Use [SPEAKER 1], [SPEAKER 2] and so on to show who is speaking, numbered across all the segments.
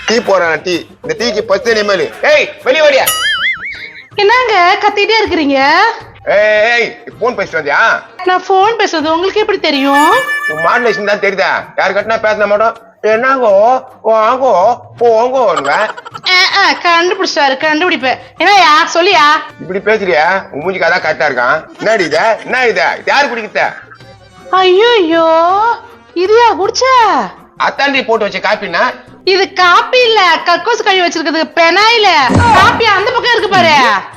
[SPEAKER 1] Tea போறான் tea. இந்த டீக்கு 10 நிமிஷம். ஏய் வெளிய ஓடியா.
[SPEAKER 2] என்னங்க கத்திட்டே இருக்கிறீங்க?
[SPEAKER 1] ஏய் போன் பேசிட்டு வந்தியா?
[SPEAKER 2] நான் போன் பேசுறது உங்களுக்கு எப்படி தெரியும்?
[SPEAKER 1] மாடுலேஷன் தான் தெரியுதா? யார் கட்டினா பேசின மாட்டோம். என்னங்கோ வாங்கோ போங்கோன்னுவ.
[SPEAKER 2] கண்டுபிடிப்பேன். என்னயா சொல்லியா?
[SPEAKER 1] இப்படி பேசுறியா? உன் மூஞ்சிக்கு அதான் கரெக்டா இருக்கான். என்னடி இது? என்ன இது? யாரு குடிக்கிட்ட?
[SPEAKER 2] ஐயோ இதுயா குடிச்ச?
[SPEAKER 1] அத்தாண்டி போட்டு வச்ச காப்பின்னா?
[SPEAKER 2] இது காப்பி இல்ல, கக்கோஸ் கழுவி வச்சிருக்கிறது பெனாயில. காப்பி அந்த பக்கம் இருக்கு பாரு.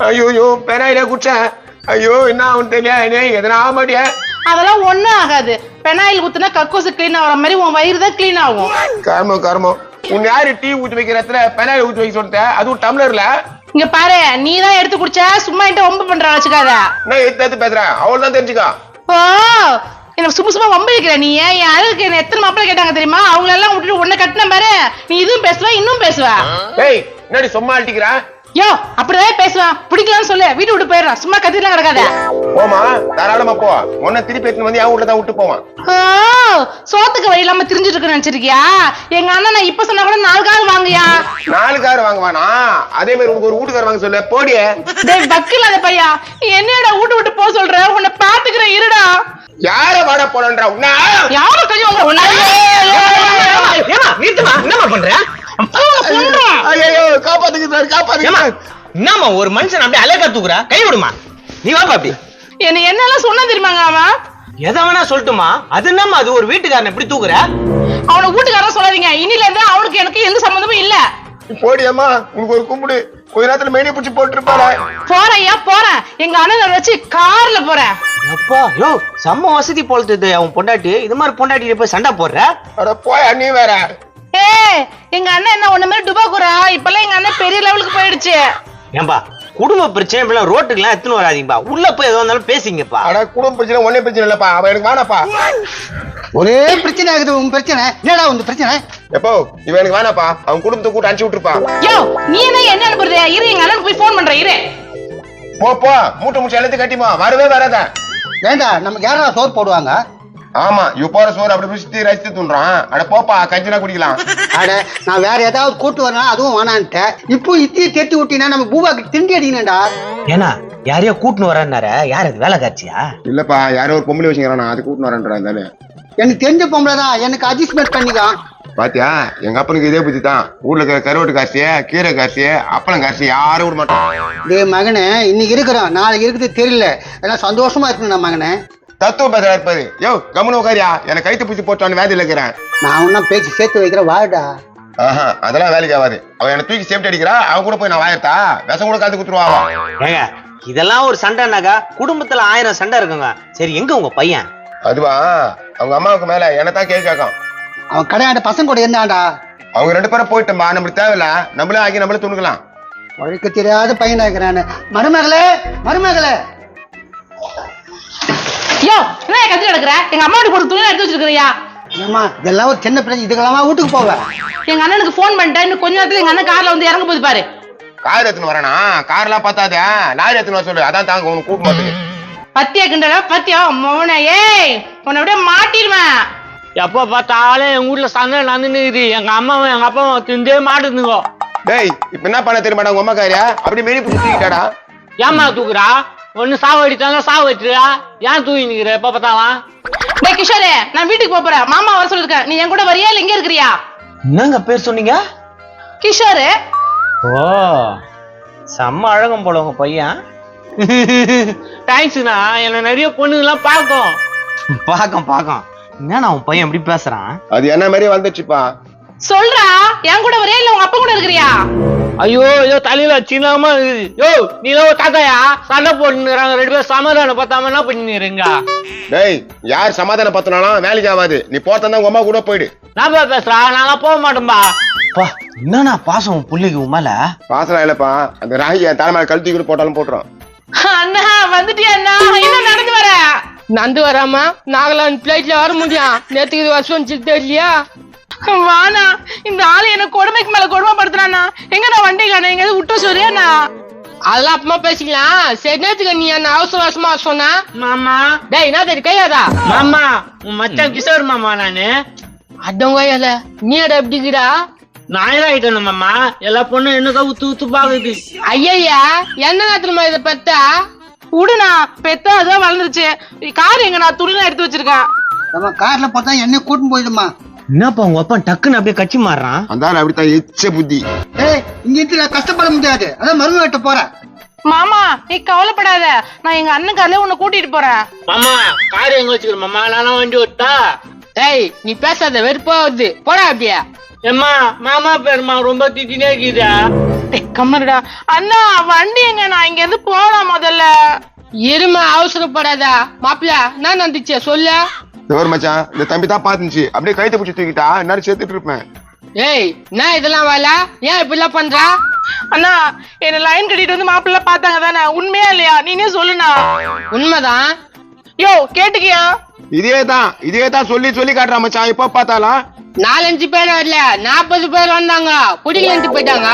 [SPEAKER 1] ஐயோ பெனாயில குடிச்சேன். ஐயோ என்ன ஆகும் தெரியல. எதனா ஆக மாட்டியா?
[SPEAKER 2] அதெல்லாம் ஒண்ணும் ஆகாது. பெனாயில் ஊத்துனா கக்கோஸ் கிளீன் ஆகிற மாதிரி உன் வயிறு தான் கிளீன் ஆகும்.
[SPEAKER 1] கர்மம். உன் யாரு டீ ஊத்தி வைக்கிற இடத்துல பெனாயில் ஊத்தி வைக்க சொல்லிட்ட? அதுவும் டம்ளர்ல.
[SPEAKER 2] இங்க பாரு, நீ தான் எடுத்து குடிச்ச. சும்மா என்கிட்ட வம்பு பண்ற வச்சுக்காத.
[SPEAKER 1] நான் எடுத்து பேசுறேன். அவள் தான் தெரிஞ்சுக்கா.
[SPEAKER 2] ஓ எனக்கு சும்மா வம்பு வைக்கிற நீ. என் அழகுக்கு என்ன எத்தனை மாப்பிள்ளை கேட்டாங்க தெரியுமா? அவங்க எல்லாம் விட்டுட்டு உன்னை கட்டின பாரு. நீ இதுவும் பேசுவ இன்னும் பேசுவ.
[SPEAKER 1] ஏய் என்னடி சும்மா அடிக்கிறா?
[SPEAKER 2] யோ அப்படிதான் பேசுவேன். பிடிக்கலாம்னு சொல்லு, வீட்டு விட்டு போயிடுறான். சும்மா கத்திலாம் கிடக்காத.
[SPEAKER 1] போமா தாராளமா போ. உன்னை திருப்பி எடுத்து வந்து என் வீட்டுல தான் விட்டு போவான்.
[SPEAKER 2] சோத்துக்கு வழி இல்லாம திரிஞ்சிட்டு இருக்கு நினைச்சிருக்கியா? எங்க அண்ணன் நான் இப்ப சொன்னா கூட 4 கார் வாங்கியா.
[SPEAKER 1] 4 கார் வாங்குவானா? அதே மாதிரி உனக்கு ஒரு வீட்டுக்கார வாங்க சொல்லு. போடியே.
[SPEAKER 2] டேய் வக்கில்லாத பையா, என்னடா வீட்டு விட்டு போக சொல்ற? உன்னை பாத்துக்கிறேன் இருடா.
[SPEAKER 1] யார வாட போறன்றா? உன்னை
[SPEAKER 2] யார கை வாங்குற? உன்னை
[SPEAKER 3] நிறுத்துமா. என்னமா பண்ற?
[SPEAKER 1] ஐயோ காப்பாத்துங்க.
[SPEAKER 3] என்னமா ஒரு மனுஷன் அப்படியே அலைக்கா தூக்குறா? கை விடுமா. நீ வாப்பா அப்படி.
[SPEAKER 2] என்னெல்லாம் சொன்னா தெரியுமாங்க அவன்?
[SPEAKER 3] எதை வேணா சொல்லட்டுமா? அது என்னமா அது ஒரு வீட்டுக்காரன் எப்படி தூக்குற?
[SPEAKER 2] அவனை வீட்டுக்காரன் சொல்லாதீங்க. இன்னில இருந்து அவனுக்கு எனக்கு எந்த சம்பந்தமும் இல்ல.
[SPEAKER 1] போடியம்மா உனக்கு ஒரு கும்பிடு. கொஞ்ச நேரத்துல மேனி பிடிச்சி போட்டுருப்பாரு.
[SPEAKER 2] போறையா போறேன். எங்க அண்ணன் வச்சு கார்ல போறேன்.
[SPEAKER 3] அப்பா யோ செம்ம வசதி போலது அவன் பொண்டாட்டி. இது மாதிரி பொண்டாட்டி போய் சண்டை போடுற?
[SPEAKER 1] அட போய் நீ வேற.
[SPEAKER 2] எங்க அண்ணன் என்ன ஒண்ணு மாதிரி டுபாக்குறா? இப்பெல்லாம் எங்க அண்ணன் பெரிய லெவலுக்கு போயிடுச்சு.
[SPEAKER 3] ஏன்பா குடும்ப பிரச்சனை இப்ப ரோட்டுக்கு எல்லாம் எத்தனை வராதீங்கப்பா. உள்ள போய் எதோ இருந்தாலும் பேசிங்கப்பா.
[SPEAKER 1] அட குடும்ப பிரச்சனை ஒன்னே பிரச்சனை இல்லப்பா. அவன் எனக்கு வேணாப்பா.
[SPEAKER 4] ஒரே பிரச்சனை ஆகுது. உன் பிரச்சனை என்னடா? உன் பிரச்சனை
[SPEAKER 1] எப்போ இவன் எனக்கு வேணாப்பா. அவன் குடும்பத்தை கூட்டு அனுப்பிச்சு விட்டுருப்பான்.
[SPEAKER 2] யோ நீ என்ன அனுப்புறது? இரு எங்க அண்ணனுக்கு போய் போன் பண்றேன். இரு
[SPEAKER 1] போ மூட்டை முடிச்சு எல்லாத்தையும் கட்டிமா. வரவே வராத.
[SPEAKER 4] ஏண்டா நமக்கு யாரா சோறு போடுவாங்க?
[SPEAKER 1] ஆமா இவ போற சோறு அப்படி ருசித்து ரசித்து தூண்டுறான். அட போப்பா கஞ்சினா குடிக்கலாம்.
[SPEAKER 4] அட நான் வேற ஏதாவது கூட்டு வரலாம் அதுவும் வேணான்ட்டேன். இப்போ இத்திய தேத்தி விட்டினா நம்ம பூவாக்கு திண்டி அடிக்கணும்டா.
[SPEAKER 3] ஏன்னா யாரையோ கூட்டுன்னு வரேன்னார? யார் அது? வேலை காட்சியா?
[SPEAKER 1] இல்லப்பா யாரோ ஒரு பொம்பளை வச்சுக்கிறான். அது கூட்டு வரேன்றான்.
[SPEAKER 4] எனக்கு தெரிஞ்ச பொம்பளை தான். எனக்கு அட்ஜஸ்ட்மெண்ட் பண்ணிக்கான்.
[SPEAKER 1] பாத்தியா எங்க அப்பனுக்கு இதே புத்தி தான். ஊர்ல இருக்கிற கருவாட்டு காசு, கீரை காசு, அப்பளம் காசு யாரும் விட மாட்டான்.
[SPEAKER 4] டே மகனே, இன்னைக்கு இருக்கிறோம் நாளைக்கு இருக்குது தெரியல. எல்லாம் சந்தோஷமா இருக்கணும் நான் மகனே.
[SPEAKER 1] தத்துவ பேசுறா இருப்பாரு. யோ கம்முனு உட்காரியா. எனக்கு கைத்து பூச்சி போட்டு வேலையில இருக்கிறேன்.
[SPEAKER 4] நான் ஒன்னும் பேச்சு சேர்த்து வைக்கிறேன் வாடா.
[SPEAKER 1] ஆஹா அதெல்லாம் வேலைக்கு ஆகாது. அவன் என்ன தூக்கி சேஃப்டி அடிக்கிறா. அவன் கூட போய் நான் வாயத்தா விஷம் கூட காத்து குத்துருவான்.
[SPEAKER 3] ஏங்க இதெல்லாம் ஒரு சண்டைனாக்கா குடும்பத்துல 1000 சண்டை இருக்குங்க. சரி எங்க உங்க பையன்?
[SPEAKER 1] அதுவா அவங்க அம்மாவுக்கு மேல என்னத்தான் கேள்வி கேட்கான்.
[SPEAKER 4] அவன் கடையாண்ட பசங்க கூட இருந்தான்டா.
[SPEAKER 1] அவங்க 2 பேரும் போயிட்டோம்பா. நம்மளுக்கு தேவையில்ல. நம்மளே ஆகி நம்மளே துணுக்கலாம்.
[SPEAKER 4] உழைக்க தெரியாத பையனா இருக்கிறானு. மருமகளே
[SPEAKER 2] யோ என்ன கத்தி நடக்குற? எங்க அம்மா வீட்டு போட்டு துணி எடுத்து வச்சிருக்கிறியா?
[SPEAKER 4] ஏமா இதெல்லாம் ஒரு சின்ன பிரச்சனை. இதுக்கெல்லாம் வீட்டுக்கு போவேன்.
[SPEAKER 2] எங்க அண்ணனுக்கு போன் பண்ணிட்டேன். இன்னும் கொஞ்ச நேரத்துல எங்க அண்ணன் கார்ல வந்து இறங்க போகுது பாரு.
[SPEAKER 1] கார் எடுத்துன்னு வரேனா? கார்லாம் பார்த்தாதே லாரி எடுத்துன்னு வர சொல்லு. அதான் தாங்க உனக்கு கூட்டு மாட்டுக்கு.
[SPEAKER 2] பத்தியா கிண்டல பத்தியா மோன. ஏய் உன்னை அப்படியே மாட்டிடுவேன்.
[SPEAKER 5] எப்ப பார்த்தாலும் எங்க வீட்டுல சண்டை நடந்துன்னு எங்க அம்மாவும் எங்க அப்பாவும் திண்டே மாட்டுதுங்க.
[SPEAKER 1] டேய் இப்ப என்ன பண்ண தெரியுமாடா உங்க அம்மா காரியா? அப்படி மேனி பிடிச்சி தூக்கிட்டாடா.
[SPEAKER 5] ஏமா தூக்குறா? ஒண்ணு சாவு அடித்தாலும் சாவு வச்சிருக்கா. ஏன் தூக்கி நிக்கிற எப்ப பார்த்தாலும்?
[SPEAKER 2] டேய் கிஷோரே, நான் வீட்டுக்கு போறேன். மாமா வர சொல்லிருக்கேன். நீ என் கூட வரியா இல்ல இங்க இருக்கிறியா?
[SPEAKER 3] என்னங்க பேர் சொன்னீங்க?
[SPEAKER 2] கிஷோரு.
[SPEAKER 3] ஓ செம்ம அழகம் போல உங்க பையன்.
[SPEAKER 5] தேங்க்ஸ்ண்ணா. என்ன நிறைய பொண்ணுங்கெல்லாம் பார்க்கும்.
[SPEAKER 3] என்னன்னா உன் பையன் எப்படி பேசுறான்?
[SPEAKER 1] அது என்ன மாதிரி வந்துச்சுப்பா.
[SPEAKER 2] சொல்றா என் கூட வரியா இல்ல உங்க அப்பா கூட இருக்கிறியா?
[SPEAKER 5] ஐயோ ஏதோ தலையில சின்னமா இருக்குது. யோ நீ தாத்தாயா சண்டை போட்டுறாங்க 2 பேரும் சமாதானம் பார்த்தாம என்ன பண்ணிருங்க?
[SPEAKER 1] டேய் யார் சமாதானம் பார்த்தனாலும் வேலைக்கு ஆகாது. நீ போறதா உங்க அம்மா கூட போயிடு.
[SPEAKER 5] நான் பேசுறா நான் போக மாட்டேன்பா.
[SPEAKER 3] என்னன்னா பாசம் உன் புள்ளைக்கு உன் மேல?
[SPEAKER 1] பாசலாம் இல்லப்பா. அந்த ராகி என் தலைமையில கழுத்தி கூட போட்டாலும் போட்டுரும்.
[SPEAKER 2] அண்ணா வந்துட்டியா அண்ணா? என்ன நடந்து வர?
[SPEAKER 5] நடந்து வராம நாகலாந்து பிளைட்ல வர முடியும். நேத்துக்கு இது வருஷம் தெரியலையா?
[SPEAKER 2] வானா இந்த ஆளு என்ன கொடுமைக்கு மேல கொடுமை படுத்துறானா? எங்க நான் வண்டி காண எங்க விட்டு சொல்றியாண்ணா?
[SPEAKER 5] அதெல்லாம் அப்புறமா பேசிக்கலாம். சரி நேத்துக்கு நீ என்ன அவசரமா சொன்னா மாமா? டேய் என்ன தெரியும் கையாதா மாமா? உன் மச்சான் கிஷோர் மாமா நானு. அடங்க நீ எப்படி இருக்கிறா? நாயிரம் மாமா எல்லா பொண்ணும் என்னதான் உத்து உத்து பாக்குது.
[SPEAKER 2] ஐயா என்ன நேரத்துல இதை பெத்தா விடுண்ணா, பெத்தா அதான் வளர்ந்துருச்சு. கார் எங்க நான் துணிலாம் எடுத்து வச்சிருக்கேன்.
[SPEAKER 4] நம்ம கார்ல பார்த்தா என்ன கூட்டின்னு போயிடுமா.
[SPEAKER 3] என்னப்பா உங்க அப்பா டக்குன்னு அப்படியே கட்சி மாறுறான்?
[SPEAKER 1] அந்த ஆள் அப்படித்தான் எச்ச புத்தி.
[SPEAKER 4] ஏய் இங்க இருந்து கஷ்டப்பட முடியாது, அதான் மருமக கிட்ட போறேன்.
[SPEAKER 2] மாமா நீ கவலைப்படாத, நான் எங்க அண்ணன் கார்ல உன்னை கூட்டிட்டு போறேன்.
[SPEAKER 5] மாமா கார் எங்க வச்சுக்கிற மாமா, நானும் வண்டி ஓட்டா.
[SPEAKER 2] ஏய் நீ பேசாத, வெறுப்பா வருது, போடா அப்படியே.
[SPEAKER 5] ஏம்மா மாமா பெருமா ரொம்ப திட்டினே இருக்குதா.
[SPEAKER 2] கம்மருடா அண்ணா, வண்டி எங்க, நான் இங்க இருந்து போலாம் முதல்ல. இருமா அவசரப்படாதா மாப்பிள்ள, நான் நந்துச்சு சொல்லு.
[SPEAKER 1] ஒரு மச்சான், இந்த தம்பி தான் பாத்துச்சு, அப்படியே கைத்தை பிடிச்சி தூக்கிட்டா என்னாலும் சேர்த்துட்டு இருப்பேன்.
[SPEAKER 2] ஏய் நான் இதெல்லாம் வேல, ஏன் இப்படிலாம் பண்ற? அண்ணா என்ன லைன் கட்டிட்டு வந்து மாப்பிள்ள பாத்தாங்க தானே, உண்மையா இல்லையா நீனே சொல்லுண்ணா. உண்மைதான். யோ கேட்டுக்கியா?
[SPEAKER 1] இதே தான் சொல்லி சொல்லி காட்டுறான் மச்சான். இப்ப பார்த்தாலாம்
[SPEAKER 2] 4-5 பேர் வரல, 40 பேர் வந்தாங்க, குடிக்கலன்ட்டு போயிட்டாங்க.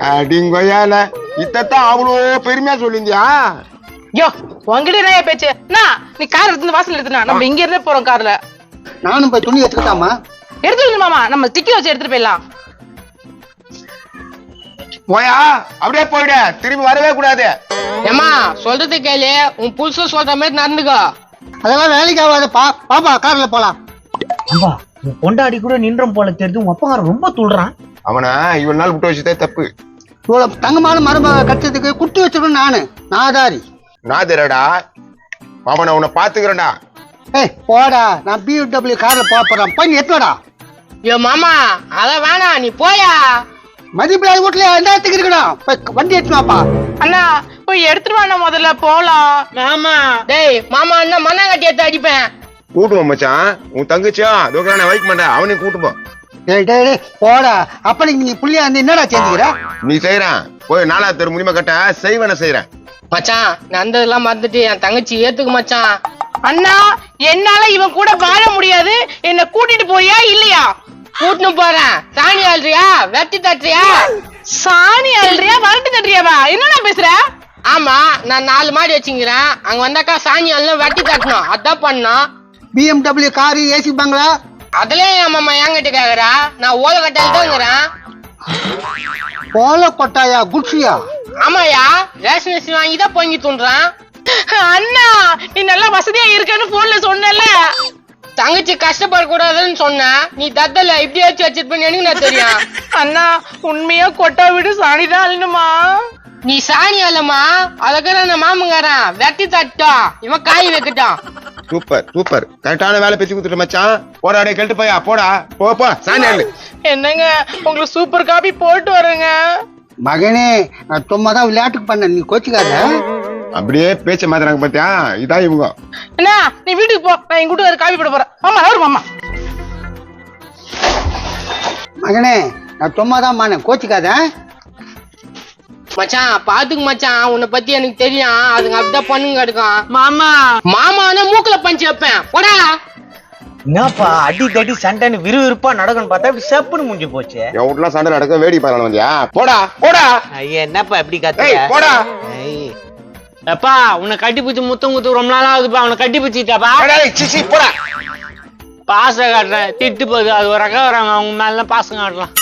[SPEAKER 1] அடிங்கொய்யால இத்தான் அவ்வளோ பெருமையா சொல்லிந்தியா?
[SPEAKER 2] யோ உங்ககிட்ட என்ன பேச்சு? நீ கார் எடுத்து வாசல் எடுத்துனா, நம்ம இங்க இருந்தே போறோம் கார்ல.
[SPEAKER 4] நானும் போய் துணி எடுத்துக்கிட்டாமா.
[SPEAKER 2] எடுத்துட்டு மாமா, நம்ம ஸ்டிக்கர் வச்சு எடுத்துட்டு போயிடலாம்.
[SPEAKER 1] போயா அப்படியே போயிடு, திரும்பி வரவே கூடாது.
[SPEAKER 2] ஏமா சொல்றது கேளு, உன் புதுசு சொல்ற மாதிரி நடந்துக்கோ.
[SPEAKER 4] அதெல்லாம் வேலைக்கு ஆகாதப்பா, பாப்பா கார்ல போலாம்.
[SPEAKER 3] அப்பா உன் பொண்டாடி கூட நின்றும் போல தெரியுது, உங்க அப்பா ரொம்ப துள்றான்.
[SPEAKER 1] அவனை இவ்வளவு நாள் விட்டு வச்சதே தப்பு.
[SPEAKER 4] இவ்வளவு தங்கமான மருமக கட்டத்துக்கு குட்டி வச்சிருக்கணும் நானு நாதாரி.
[SPEAKER 1] நான் தெரியடா, அவனை உன்னை பாத்துக்கிறேன்டா.
[SPEAKER 4] ஏய் போடா, நான் BMW கார்ல போறேன், போய் எத்தோடா.
[SPEAKER 2] யோ மாமா அத வேணாம், நீ போயா.
[SPEAKER 4] மதிப்பில்லாத வீட்டுல எல்லாத்துக்கு இருக்கணும், போய் வண்டி எடுத்துவாப்பா.
[SPEAKER 2] அண்ணா போய் எடுத்துட்டு வாண்ணா, முதல்ல போலாம்.
[SPEAKER 5] மாமா
[SPEAKER 2] டேய் மாமா அண்ணா மண்ணாங்கட்டி எடுத்து அடிப்பேன்.
[SPEAKER 1] கூட்டுவோம் மச்சான், உன் தங்கச்சியா தோக்கா நான் வைக்க மாட்டேன், அவனையும் கூட்டு போ.
[SPEAKER 4] டேய் டேய் டேய் போடா, அப்பனைக்கு நீ புள்ளியா வந்து என்னடா செஞ்சுக்கிற?
[SPEAKER 1] நீ செய்யறான் போய் 4வது தெரு முடியுமா கட்ட செய்வன செய்யறேன்.
[SPEAKER 2] மச்சான் நான் அந்த இதெல்லாம் மறந்துட்டு என் தங்கச்சி ஏத்துக்கு மச்சான். அண்ணா என்னால இவன் கூட வாழ முடியாது, என்ன கூட்டிட்டு போறியா இல்லையா? கூட்டிட்டு போறேன். சாணி ஆள்றியா வெட்டி தட்டுறியா? சாணி ஆள்றியா வரட்டு தட்டுறியாவா? என்னடா பேசுற? ஆமா நான் 4 மாடி வச்சுக்கிறேன், அங்க வந்தாக்கா சாணி ஆள்னா வெட்டி தட்டணும், அதான் பண்ணோம்.
[SPEAKER 4] BMW காரு ஏசி பங்களா
[SPEAKER 2] அதுலயும் என் மாமா என்கிட்ட கேக்குறா, நான் ஓலை கட்டால தாங்கிறேன்.
[SPEAKER 4] போல கொட்டாயா குட்சியா?
[SPEAKER 2] ஆமாயா ரேஷன் அரிசி வாங்கி தான் பொங்கி தூண்டுறான். அண்ணா நீ நல்லா வசதியா இருக்கன்னு போன்ல சொன்னல, தங்கச்சி கஷ்டப்பட கூடாதுன்னு சொன்ன, நீ தத்தல இப்படி வச்சிருப்பேன்னு எனக்கு நான் தெரியும். அண்ணா உண்மையா கொட்டா விடு, சாணிதான் அள்ளணுமா? நீ சாணி அல்லமா, அதுக்கு நான் மாமங்காரன் வெட்டி தட்டோம், இவன் காய் வைக்கட்டும்.
[SPEAKER 1] சூப்பர் சூப்பர், கரெக்டான வேலை பேசி கொடுத்துட்டு மச்சான். போடா டே கெட்டு போயா, போடா போ சாணி ஆளு. என்னங்க உங்களுக்கு சூப்பர் காபி போட்டு வரேங்க.
[SPEAKER 4] மகனே நான் சும்மா தான் விளையாட்டுக்கு பண்ண, நீ கோச்சிக்காத.
[SPEAKER 1] அப்படியே பேச்ச மாத்துறாங்க பாத்தியா, இதான் இவங்க.
[SPEAKER 2] என்ன நீ வீட்டுக்கு போ, நான் எங்க வீட்டுக்கு காபி போட போறேன். ஆமா அவரு மாமா.
[SPEAKER 4] மகனே நான் சும்மா தான் பண்ண, கோச்சிக்காத.
[SPEAKER 2] மச்சான் பாத்துக்கு மச்சான், உன்னை பத்தி எனக்கு தெரியும், அதுங்க அப்படிதான் பண்ணுங்க எடுக்கும்.
[SPEAKER 5] மாமா
[SPEAKER 2] மாமானா மூக்குல பஞ்சு வைப்பேன், போடா.
[SPEAKER 3] என்னப்பா அடி தடி சண்டைன்னு விறுவிறுப்பா நடக்கும்னு பார்த்தா இப்படி செப்புன்னு முடிஞ்சு போச்சு.
[SPEAKER 1] என் வீட்டுல சண்டை நடக்க வேடி பாருங்க வந்தியா? போடா போடா.
[SPEAKER 3] ஐயா என்னப்பா எப்படி
[SPEAKER 1] ஏய்
[SPEAKER 3] கத்த?
[SPEAKER 1] போடா.
[SPEAKER 5] எப்பா உன்னை கட்டி பிடிச்சி முத்தம் குத்து ரொம்ப நாள் ஆகுதுப்பா, உன்னை கட்டி பிடிச்சிட்டாப்பா.
[SPEAKER 1] சிசி போடா.
[SPEAKER 5] பாசம் காட்டுறேன் திட்டு போகுது, அது ஒரு ரகம் வராங்க, அவங்க மேல பாசம் காட்டலாம்.